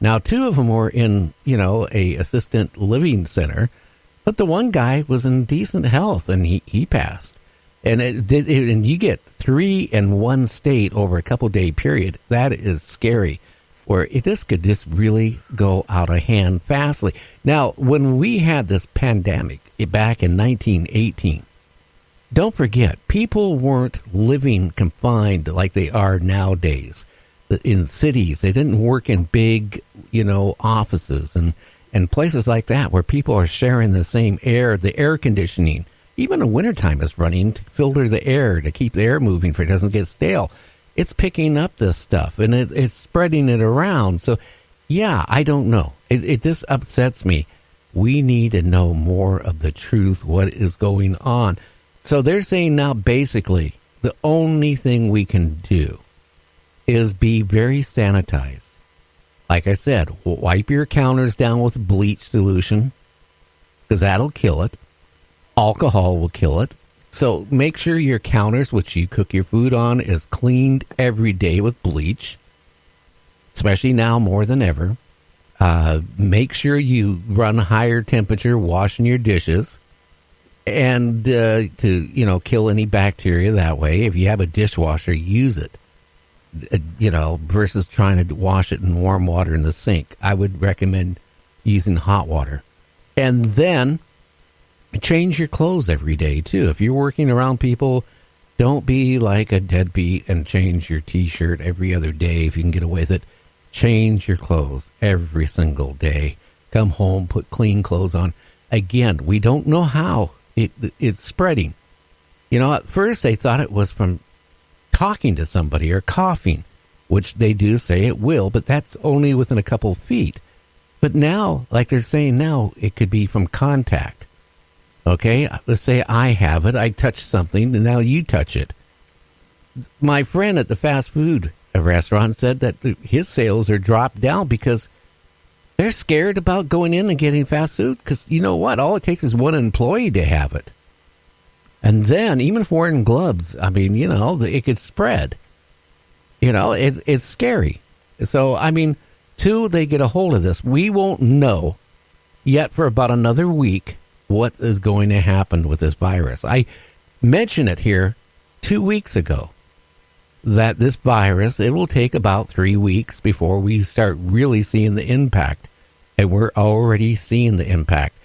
Now, 2 of them were in, a assistant living center, but the one guy was in decent health, and he passed. And and you get 3 in one state over a couple-day period. That is scary, where this could just really go out of hand fastly. Now, when we had this pandemic back in 1918, don't forget, people weren't living confined like they are nowadays. In cities, they didn't work in big, offices and places like that where people are sharing the same air, the air conditioning. Even in wintertime is running to filter the air, to keep the air moving so it doesn't get stale. It's picking up this stuff, and it's spreading it around. So, yeah, I don't know. It just upsets me. We need to know more of the truth, what is going on. So they're saying now, basically, the only thing we can do is be very sanitized. Like I said, wipe your counters down with bleach solution, because that'll kill it. Alcohol will kill it. So make sure your counters, which you cook your food on, is cleaned every day with bleach, especially now more than ever. Make sure you run higher temperature washing your dishes, and to kill any bacteria that way. If you have a dishwasher, use it. Versus trying to wash it in warm water in the sink. I would recommend using hot water. And then change your clothes every day, too. If you're working around people, don't be like a deadbeat and change your T-shirt every other day if you can get away with it. Change your clothes every single day. Come home, put clean clothes on. Again, we don't know how it's spreading. At first they thought it was from talking to somebody or coughing, which they do say it will, but that's only within a couple feet. But now, like they're saying now, it could be from contact. Okay, let's say I have it, I touch something, and now you touch it. My friend at the fast food restaurant said that his sales are dropped down because they're scared about going in and getting fast food, because you know what? All it takes is one employee to have it. And then, even if wearing gloves, it could spread. It's scary. So, till they get a hold of this, we won't know yet for about another week what is going to happen with this virus. I mentioned it here 2 weeks ago, that this virus, it will take about 3 weeks before we start really seeing the impact. And we're already seeing the impact.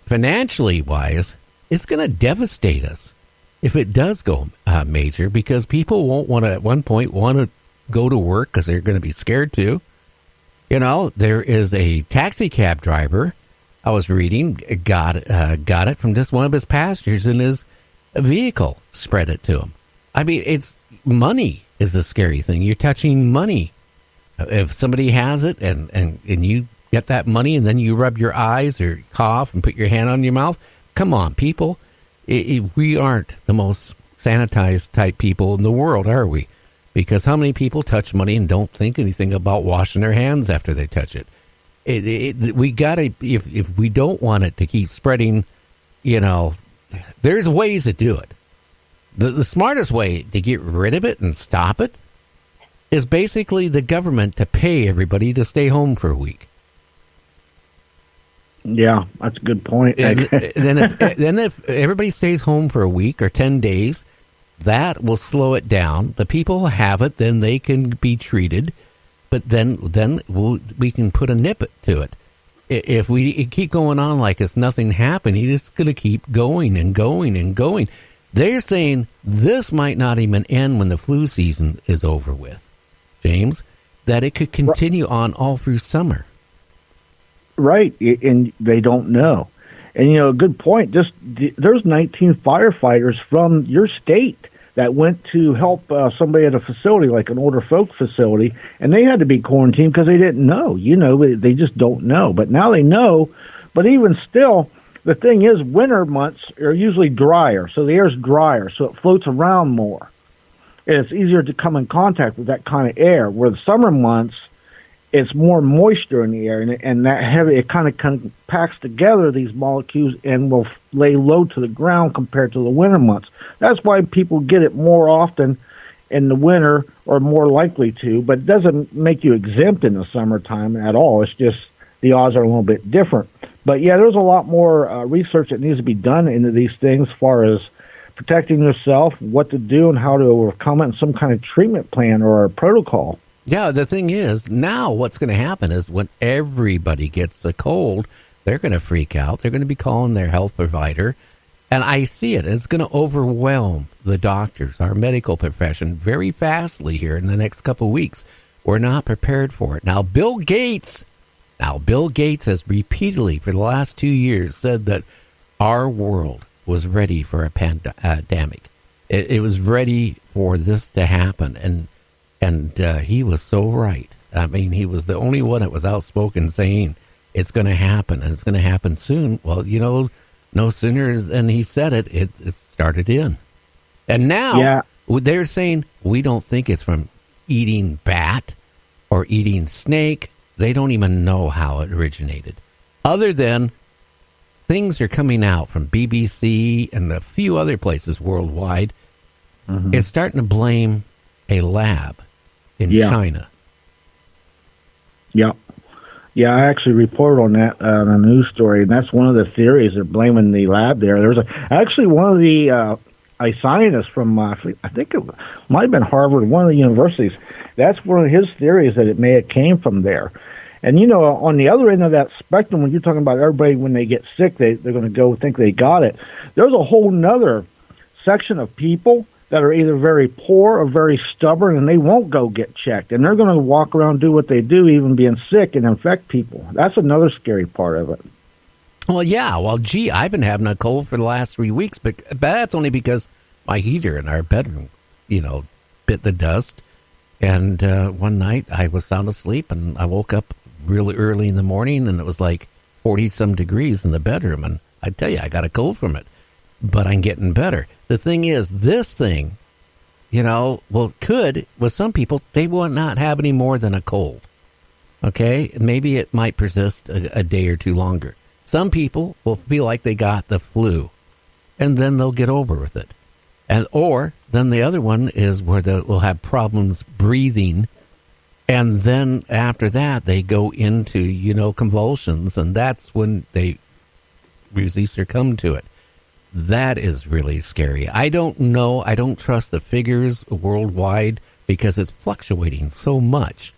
Financially wise, it's going to devastate us if it does go major, because people won't want to, at one point, want to go to work because they're going to be scared to. There is a taxi cab driver I was reading, got it from just one of his passengers in his vehicle, spread it to him. It's money is the scary thing. You're touching money. If somebody has it and you get that money and then you rub your eyes or cough and put your hand on your mouth, come on, people. We aren't the most sanitized type people in the world, are we? Because how many people touch money and don't think anything about washing their hands after they touch it? We gotta, if we don't want it to keep spreading, there's ways to do it. The smartest way to get rid of it and stop it is basically the government to pay everybody to stay home for a week. Yeah, that's a good point. then if everybody stays home for a week or 10 days, that will slow it down. The people who have it, then they can be treated, but then we can put a nip to it. If we keep going on like it's nothing happened, it's going to keep going and going and going. They're saying this might not even end when the flu season is over with, James, that it could continue on all through summer. Right, and they don't know. And, a good point, there's 19 firefighters from your state that went to help somebody at a facility, like an older folk facility, and they had to be quarantined because they didn't know. They just don't know. But now they know. But even still, the thing is, winter months are usually drier, so the air's drier, so it floats around more. And it's easier to come in contact with that kind of air, where the summer months, it's more moisture in the air, and that heavy, it kind of packs together these molecules and will lay low to the ground compared to the winter months. That's why people get it more often in the winter or more likely to, but it doesn't make you exempt in the summertime at all. It's just the odds are a little bit different. But yeah, there's a lot more research that needs to be done into these things as far as protecting yourself, what to do, and how to overcome it, and some kind of treatment plan or a protocol. Yeah, the thing is, now what's going to happen is when everybody gets a cold, they're going to freak out. They're going to be calling their health provider. And I see it. It's going to overwhelm the doctors, our medical profession, very fastly here in the next couple of weeks. We're not prepared for it. Now, Bill Gates has repeatedly for the last 2 years said that our world was ready for a pandemic. It was ready for this to happen. And he was so right. I mean, he was the only one that was outspoken saying it's going to happen and it's going to happen soon. Well, no sooner than he said it, it started in. And now they're saying we don't think it's from eating bat or eating snake. They don't even know how it originated. Other than things are coming out from BBC and a few other places worldwide. Mm-hmm. It's starting to blame a lab in China. Yeah. Yeah, I actually reported on that on a news story, and that's one of the theories. They're blaming the lab there. There's actually one of the a scientist from, I think it might have been Harvard, one of the universities. That's one of his theories that it may have came from there. And, on the other end of that spectrum, when you're talking about everybody, when they get sick, they're going to go think they got it. There's a whole nother section of people that are either very poor or very stubborn, and they won't go get checked. And they're going to walk around, do what they do, even being sick, and infect people. That's another scary part of it. Well, yeah. Well, gee, I've been having a cold for the last 3 weeks, but that's only because my heater in our bedroom, bit the dust. And one night I was sound asleep, and I woke up really early in the morning, and it was like 40-some degrees in the bedroom. And I tell you, I got a cold from it. But I'm getting better. The thing is, this thing, could, with some people, they will not have any more than a cold. Okay? Maybe it might persist a day or two longer. Some people will feel like they got the flu, and then they'll get over with it. Or then the other one is where they will have problems breathing, and then after that, they go into, convulsions, and that's when they usually succumb to it. That is really scary. I don't know. I don't trust the figures worldwide because it's fluctuating so much.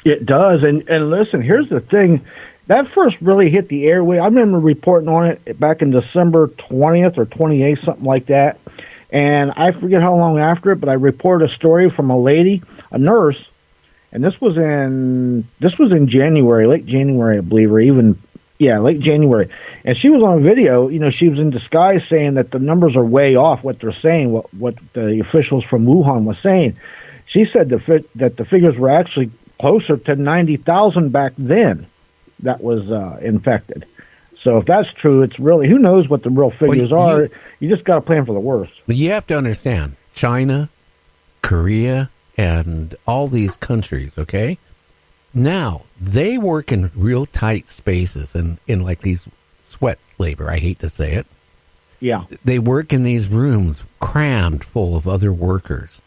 It does. And listen, here's the thing. That first really hit the airway. I remember reporting on it back in December 20th or 28th, something like that. And I forget how long after it, but I reported a story from a lady, a nurse, and this was in January, late January, I believe, or even late January. And she was on video, she was in disguise saying that the numbers are way off what they're saying, what the officials from Wuhan was saying. She said that the figures were actually closer to 90,000 back then that was infected. So if that's true, it's really, who knows what the real figures are. You just got to plan for the worst. But you have to understand, China, Korea, and all these countries, okay? Now, they work in real tight spaces and in like these sweat labor. I hate to say it. Yeah. They work in these rooms crammed full of other workers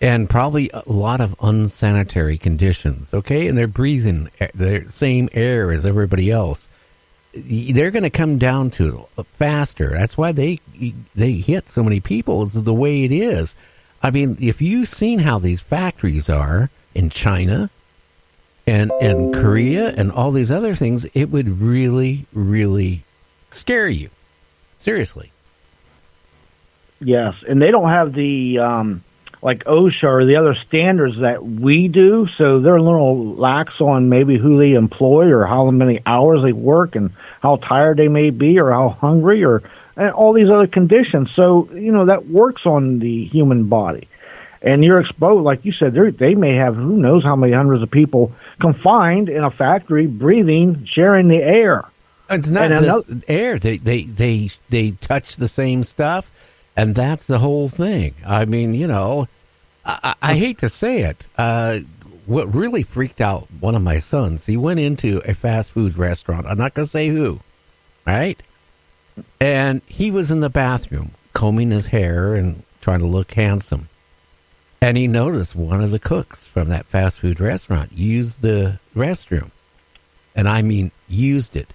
and probably a lot of unsanitary conditions, okay? And they're breathing the same air as everybody else. They're going to come down to it faster. That's why they hit so many people is the way it is. I mean, if you've seen how these factories are in China and Korea and all these other things, it would really, really scare you. Seriously. Yes, and they don't have the like OSHA or the other standards that we do, so they're a little lax on maybe who they employ or how many hours they work and how tired they may be or how hungry or and all these other conditions. So, that works on the human body. And you're exposed, like you said, they may have who knows how many hundreds of people confined in a factory, breathing, sharing the air. It's not just air. They touch the same stuff, and that's the whole thing. I mean, I hate to say it. What really freaked out one of my sons, he went into a fast food restaurant. I'm not going to say who, right? And he was in the bathroom combing his hair and trying to look handsome. And he noticed one of the cooks from that fast food restaurant used the restroom. And I mean, used it.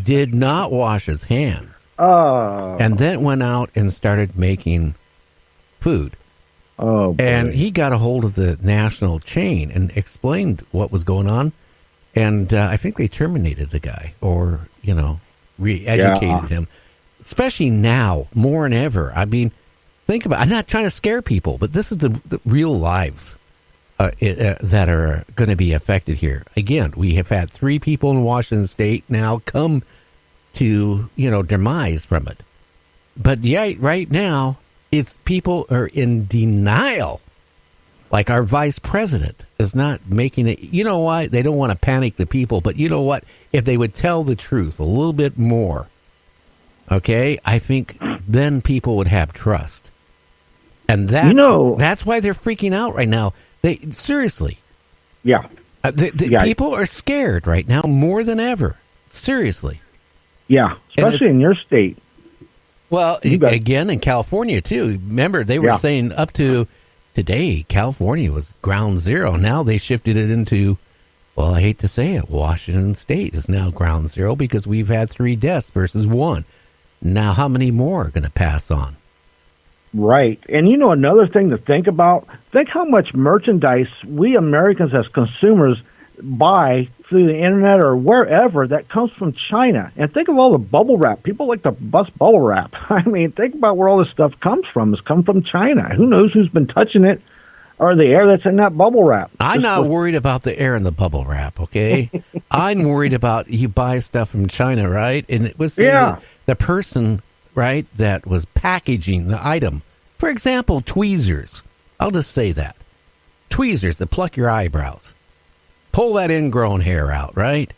Did not wash his hands. Oh. And then went out and started making food. Oh, boy. And he got a hold of the national chain and explained what was going on. And I think they terminated the guy or, re-educated him. Especially now, more than ever. I mean, think about it. I'm not trying to scare people, but this is the real lives that are going to be affected here. Again, we have had 3 people in Washington State now come to, demise from it. But yeah, right now, it's people are in denial. Like our vice president is not making it. You know why? They don't want to panic the people. But you know what? If they would tell the truth a little bit more, okay, I think then people would have trust. And that's why they're freaking out right now. Seriously. Yeah. People are scared right now more than ever. Seriously. Yeah, especially in your state. Well, again, in California, too. Remember, they were saying up to today, California was ground zero. Now they shifted it into, well, I hate to say it, Washington State is now ground zero because we've had 3 deaths versus 1. Now, how many more are going to pass on? Right. And another thing to think about, think how much merchandise we Americans as consumers buy through the internet or wherever that comes from China. And think of all the bubble wrap. People like to bust bubble wrap. I mean, think about where all this stuff comes from. It's come from China. Who knows who's been touching it or the air that's in that bubble wrap. I'm not worried about the air in the bubble wrap, okay? I'm worried about you buy stuff from China, right? And it was the person, right, that was packaging the item. For example, tweezers. I'll just say that. Tweezers that pluck your eyebrows. Pull that ingrown hair out, right?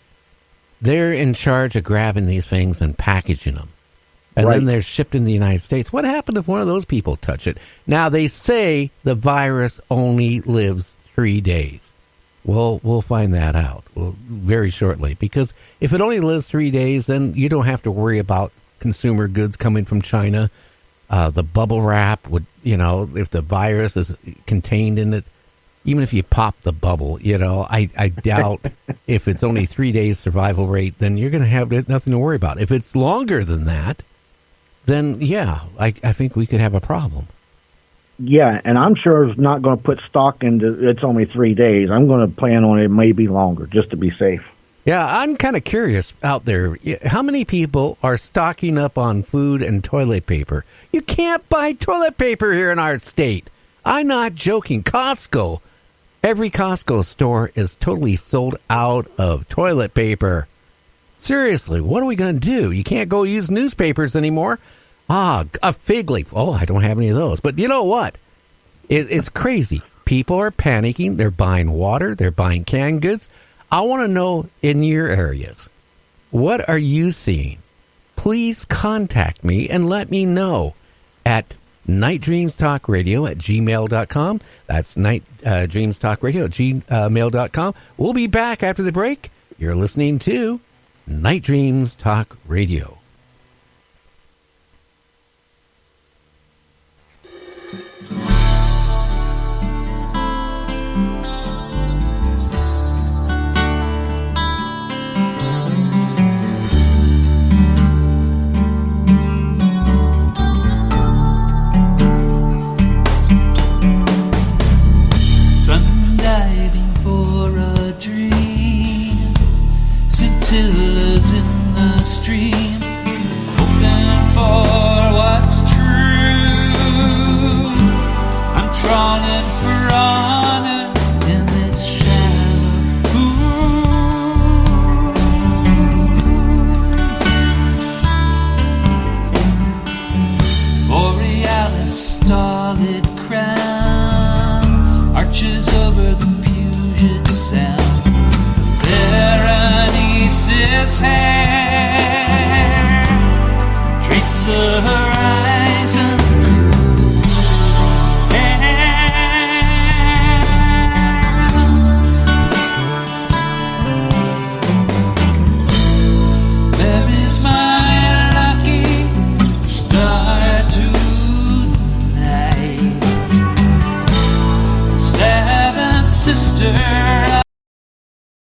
They're in charge of grabbing these things and packaging them. And then they're shipped in the United States. What happened if one of those people touch it? Now, they say the virus only lives 3 days. Well, we'll find that out very shortly. Because if it only lives 3 days, then you don't have to worry about consumer goods coming from China. The bubble wrap would, if the virus is contained in it, even if you pop the bubble, I doubt if it's only 3 days survival rate, then you're going to have nothing to worry about. If it's longer than that, then, I think we could have a problem. Yeah, and I'm sure it's not going to put stock into it's only 3 days. I'm going to plan on it maybe longer just to be safe. Yeah, I'm kind of curious out there. How many people are stocking up on food and toilet paper? You can't buy toilet paper here in our state. I'm not joking. Costco. Every Costco store is totally sold out of toilet paper. Seriously, what are we going to do? You can't go use newspapers anymore. A fig leaf. Oh, I don't have any of those. But you know what? It's crazy. People are panicking. They're buying water. They're buying canned goods. I want to know in your areas, what are you seeing? Please contact me and let me know at nightdreamstalkradio@gmail.com. That's nightdreamstalkradio@gmail.com. We'll be back after the break. You're listening to Night Dreams Talk Radio. Scintillas in the stream,